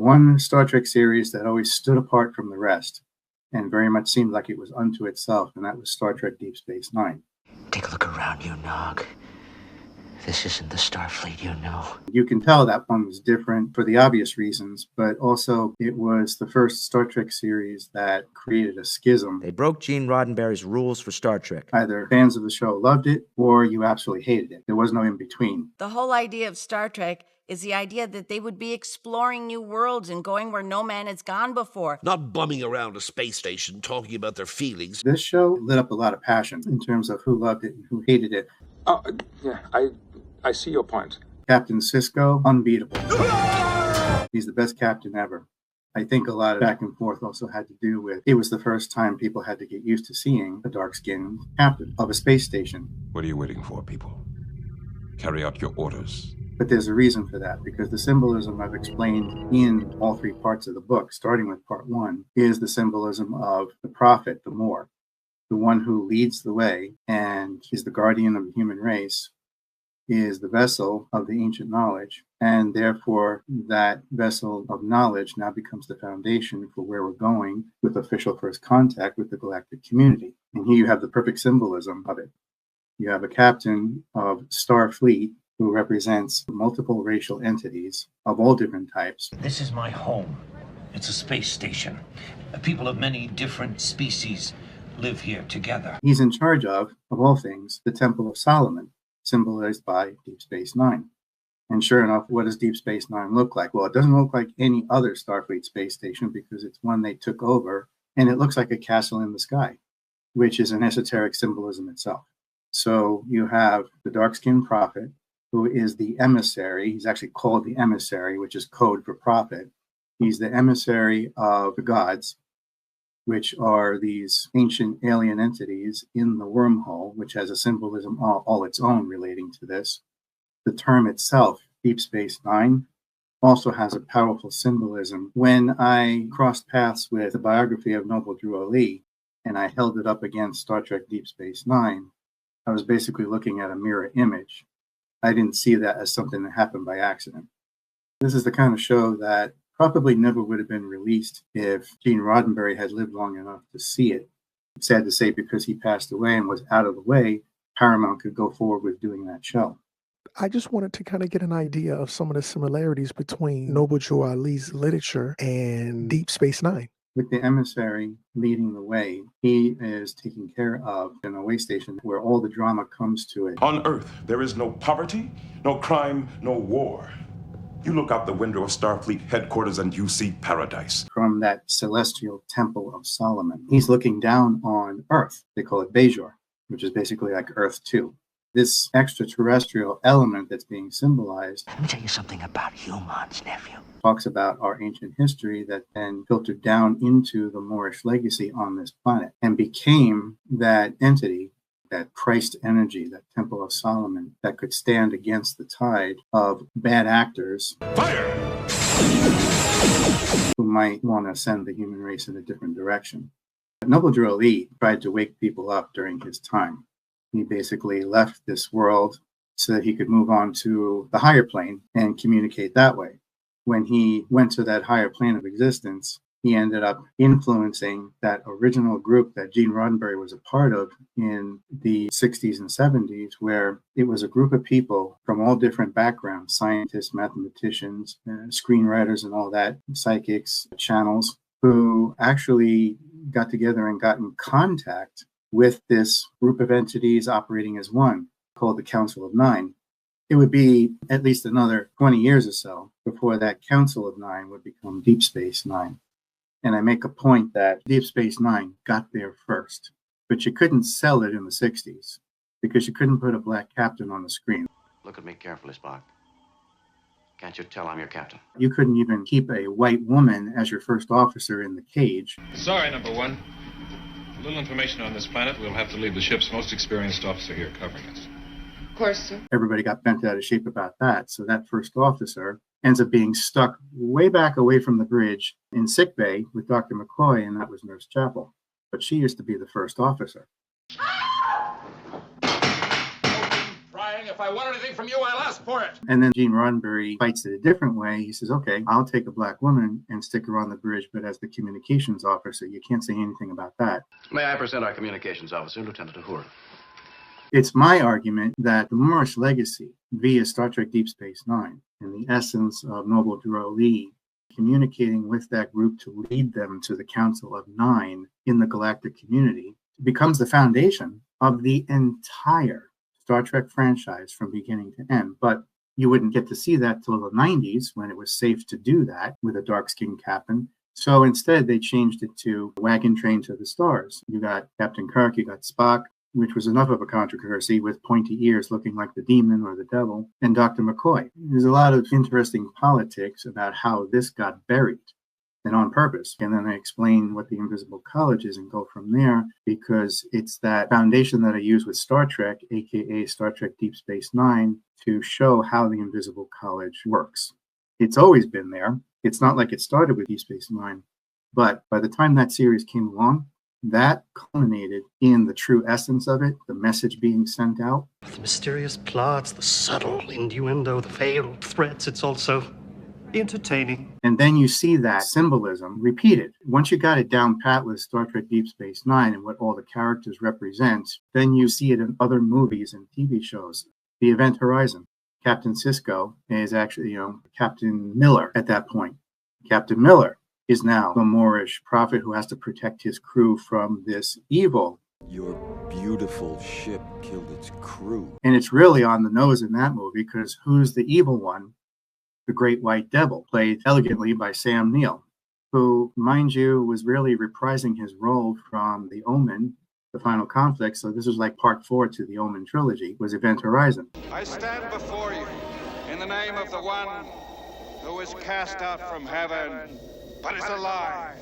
one Star Trek series that always stood apart from the rest and very much seemed like it was unto itself, and that was Star Trek Deep Space Nine. Take a look around you, Nog. This isn't the Starfleet you know. You can tell that one was different for the obvious reasons, but also it was the first Star Trek series that created a schism. They broke Gene Roddenberry's rules for Star Trek. Either fans of the show loved it or you absolutely hated it. There was no in between. The whole idea of Star Trek is the idea that they would be exploring new worlds and going where no man has gone before. Not bumming around a space station talking about their feelings. This show lit up a lot of passion in terms of who loved it and who hated it. Yeah, I see your point. Captain Sisko, unbeatable. He's the best captain ever. I think a lot of back and forth also had to do with it was the first time people had to get used to seeing a dark-skinned captain of a space station. What are you waiting for, people? Carry out your orders. But there's a reason for that, because the symbolism I've explained in all three parts of the book, starting with part one, is the symbolism of the prophet, the Moor, the one who leads the way and is the guardian of the human race, is the vessel of the ancient knowledge, and therefore that vessel of knowledge now becomes the foundation for where we're going with official first contact with the galactic community. And here you have the perfect symbolism of it. You have a captain of Starfleet who represents multiple racial entities of all different types. This is my home. It's a space station. People of many different species live here together. He's in charge of all things, the Temple of Solomon, symbolized by Deep Space Nine. And sure enough, what does Deep Space Nine look like? Well, it doesn't look like any other Starfleet space station because it's one they took over, and it looks like a castle in the sky, which is an esoteric symbolism itself. So you have the dark-skinned prophet, who is the emissary. He's actually called the emissary, which is code for prophet. He's the emissary of the gods, which are these ancient alien entities in the wormhole, which has a symbolism all its own relating to this. The term itself, Deep Space Nine, also has a powerful symbolism. When I crossed paths with the biography of Noble Drew Ali, and I held it up against Star Trek Deep Space Nine, I was basically looking at a mirror image. I didn't see that as something that happened by accident. This is the kind of show that probably never would have been released if Gene Roddenberry had lived long enough to see it. It's sad to say, because he passed away and was out of the way, Paramount could go forward with doing that show. I just wanted to kind of get an idea of some of the similarities between Noble Drew Ali's literature and Deep Space Nine. With the emissary leading the way, he is taking care of an away station where all the drama comes to it. On Earth, there is no poverty, no crime, no war. You look out the window of Starfleet headquarters and you see paradise. From that celestial temple of Solomon, he's looking down on Earth. They call it Bajor, which is basically like Earth 2. This extraterrestrial element that's being symbolized. Let me tell you something about humans, nephew. Talks about our ancient history that then filtered down into the Moorish legacy on this planet and became that entity, that Christ energy, that Temple of Solomon, that could stand against the tide of bad actors. Fire! Who might want to send the human race in a different direction. Noble Drew Ali tried to wake people up during his time. He basically left this world so that he could move on to the higher plane and communicate that way. When he went to that higher plane of existence, he ended up influencing that original group that Gene Roddenberry was a part of in the 60s and 70s, where it was a group of people from all different backgrounds, scientists, mathematicians, screenwriters and all that, psychics, channels, who actually got together and got in contact with this group of entities operating as one, called the Council of Nine. It would be at least another 20 years or so before that Council of Nine would become Deep Space Nine. And I make a point that Deep Space Nine got there first, but you couldn't sell it in the 60s because you couldn't put a black captain on the screen. Look at me carefully, Spock. Can't you tell I'm your captain? You couldn't even keep a white woman as your first officer in the cage. Sorry, number one. Little information on this planet. We'll have to leave the ship's most experienced officer here covering us. Of course, sir. Everybody got bent out of shape about that. So that first officer ends up being stuck way back away from the bridge in sickbay with Dr. McCoy, and that was Nurse Chapel. But she used to be the first officer. Frying a If I want anything from you, I'll ask for it. And then Gene Roddenberry fights it a different way. He says, okay, I'll take a black woman and stick her on the bridge, but as the communications officer, you can't say anything about that. May I present our communications officer, Lieutenant Uhura? It's my argument that the Moorish legacy via Star Trek Deep Space Nine and the essence of Noble Drew Lee communicating with that group to lead them to the Council of Nine in the galactic community becomes the foundation of the entire Star Trek franchise from beginning to end. But you wouldn't get to see that till the 90s when it was safe to do that with a dark-skinned captain. So instead, they changed it to Wagon Train to the Stars. You got Captain Kirk, you got Spock, which was enough of a controversy with pointy ears looking like the demon or the devil, and Dr. McCoy. There's a lot of interesting politics about how this got buried, and on purpose. And then I explain what the Invisible College is and go from there, because it's that foundation that I use with Star Trek, aka Star Trek Deep Space Nine, to show how the Invisible College works. It's always been there. It's not like it started with Deep Space Nine, but by the time that series came along, that culminated in the true essence of it, the message being sent out. The mysterious plots, the subtle innuendo, the veiled threats, it's also entertaining. And then you see that symbolism repeated. Once you got it down pat with Star Trek Deep Space Nine and what all the characters represent, then you see it in other movies and TV shows. The Event Horizon. Captain Sisko is actually, Captain Miller at that point. Captain Miller is now the Moorish prophet who has to protect his crew from this evil. Your beautiful ship killed its crew. And it's really on the nose in that movie, because who's the evil one? The Great White Devil, played elegantly by Sam Neill, who, mind you, was really reprising his role from The Omen, The Final Conflict. So this was like part 4 to the Omen trilogy, was Event Horizon. I stand before you in the name of the one who was cast out from heaven, but is alive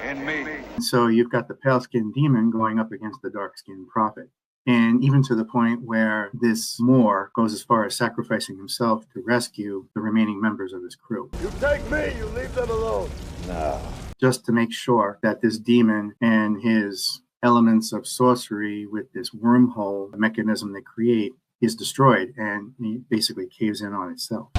in me. So you've got the pale-skinned demon going up against the dark-skinned prophet. And even to the point where this Moor goes as far as sacrificing himself to rescue the remaining members of his crew. You take me, you leave them alone. No. Just to make sure that this demon and his elements of sorcery with this wormhole mechanism they create is destroyed, and he basically caves in on itself.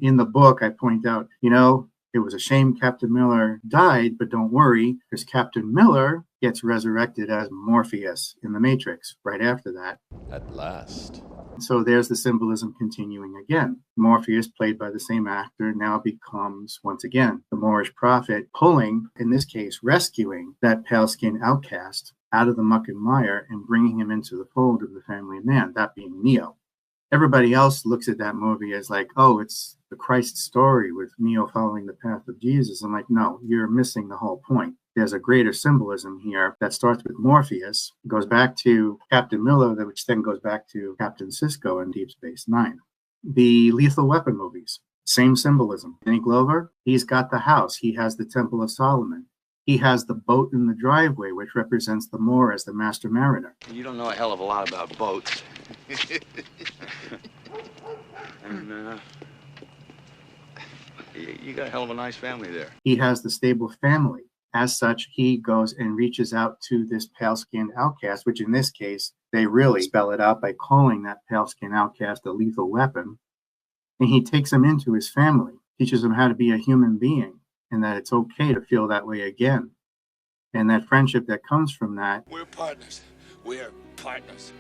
In the book, I point out, it was a shame Captain Miller died, but don't worry, because Captain Miller gets resurrected as Morpheus in The Matrix right after that. At last. So there's the symbolism continuing again. Morpheus, played by the same actor, now becomes, once again, the Moorish prophet, pulling, in this case, rescuing that pale-skinned outcast out of the muck and mire and bringing him into the fold of the family of man, that being Neo. Everybody else looks at that movie as like, oh, it's the Christ story with Neo following the path of Jesus. I'm like, no, you're missing the whole point. There's a greater symbolism here that starts with Morpheus, goes back to Captain Miller, which then goes back to Captain Sisko in Deep Space Nine. The Lethal Weapon movies, same symbolism. Danny Glover, he's got the house. He has the Temple of Solomon. He has the boat in the driveway, which represents the Moor as the master mariner. You don't know a hell of a lot about boats. And, you got a hell of a nice family there. He has the stable family. As such, he goes and reaches out to this pale-skinned outcast, which in this case, they really spell it out by calling that pale-skinned outcast a lethal weapon. And he takes him into his family, teaches him how to be a human being, and that it's okay to feel that way again. And that friendship that comes from that. We're partners. We're partners.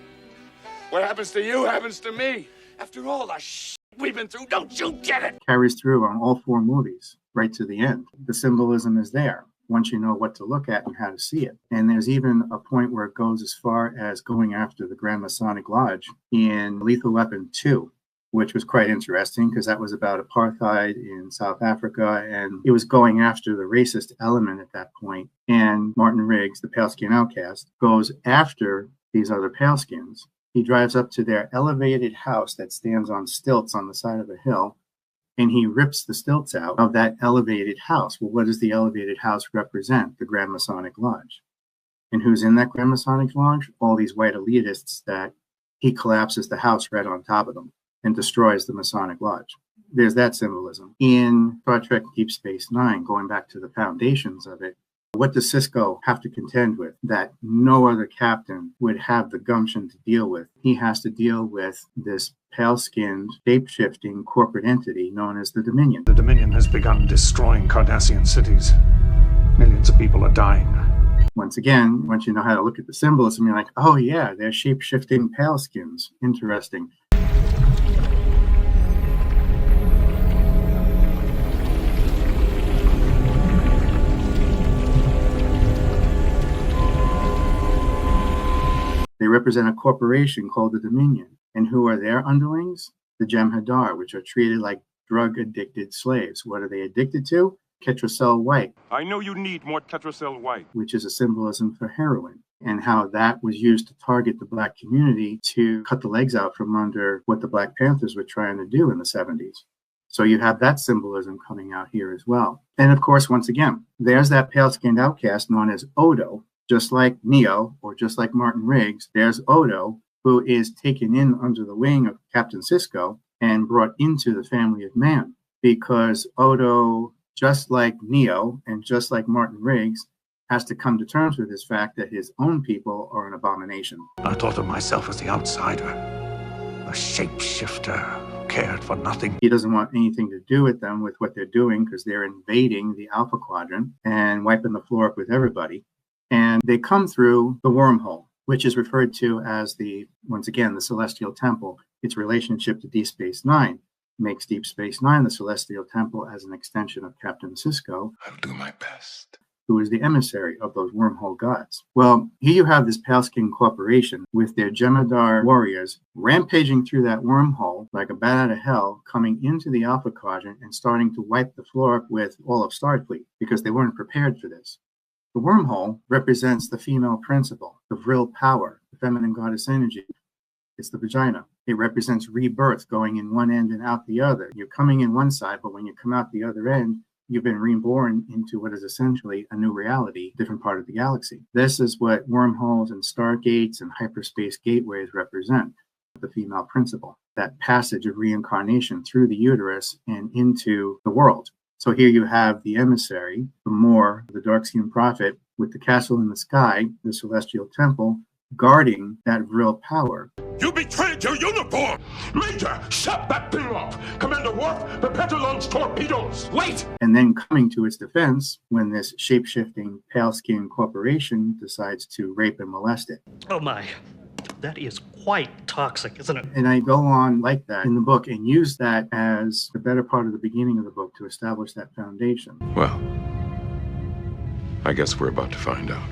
What happens to you happens to me. After all the shit we've been through, don't you get it? Carries through on all 4 movies, right to the end. The symbolism is there once you know what to look at and how to see it. And there's even a point where it goes as far as going after the Grand Masonic Lodge in Lethal Weapon 2, which was quite interesting because that was about apartheid in South Africa, and it was going after the racist element at that point. And Martin Riggs, the pale-skinned outcast, goes after these other pale-skins. He drives up to their elevated house that stands on stilts on the side of a hill, and he rips the stilts out of that elevated house. Well, what does the elevated house represent? The Grand Masonic Lodge. And who's in that Grand Masonic Lodge? All these white elitists that he collapses the house right on top of them and destroys the Masonic Lodge. there's that symbolism. In Star Trek Deep Space Nine, going back to the foundations of it, what does Sisko have to contend with that no other captain would have the gumption to deal with? He has to deal with this pale-skinned, shape-shifting corporate entity known as the Dominion. The Dominion has begun destroying Cardassian cities. Millions of people are dying. Once again, once you know how to look at the symbolism, you're like, oh yeah, they're shape-shifting pale-skins. Interesting. They represent a corporation called the Dominion. And who are their underlings? The Jem'Hadar, which are treated like drug-addicted slaves. What are they addicted to? Tetracell white. I know you need more Tetracell white. Which is a symbolism for heroin, and how that was used to target the Black community to cut the legs out from under what the Black Panthers were trying to do in the 70s. So you have that symbolism coming out here as well. And of course, once again, there's that pale-skinned outcast known as Odo. Just like Neo, or just like Martin Riggs, there's Odo, who is taken in under the wing of Captain Sisko and brought into the family of man. Because Odo, just like Neo and just like Martin Riggs, has to come to terms with this fact that his own people are an abomination. I thought of myself as the outsider, a shapeshifter who cared for nothing. He doesn't want anything to do with them, with what they're doing, because they're invading the Alpha Quadrant and wiping the floor up with everybody. And they come through the wormhole, which is referred to as once again, the Celestial Temple. Its relationship to Deep Space Nine makes Deep Space Nine the Celestial Temple as an extension of Captain Sisko. I'll do my best. Who is the emissary of those wormhole gods. Well, here you have this pale-skinned corporation with their Jem'Hadar warriors rampaging through that wormhole like a bat out of hell, coming into the Alpha Quadrant and starting to wipe the floor up with all of Starfleet because they weren't prepared for this. The wormhole represents the female principle, the Vril power, the feminine goddess energy. It's the vagina. It represents rebirth, going in one end and out the other. You're coming in one side, but when you come out the other end, you've been reborn into what is essentially a new reality, different part of the galaxy. This is what wormholes and stargates and hyperspace gateways represent, the female principle, that passage of reincarnation through the uterus and into the world. So here you have the emissary, the Moor, the dark-skinned prophet, with the castle in the sky, the Celestial Temple, guarding that Vril power. You betrayed your uniform! Major, shut that thing off! Commander Worf, prepare to launch torpedoes! Wait! And then coming to its defense when this shape-shifting, pale-skinned corporation decides to rape and molest it. Oh my. That is quite toxic, isn't it? And I go on like that in the book and use that as the better part of the beginning of the book to establish that foundation. Well, I guess we're about to find out.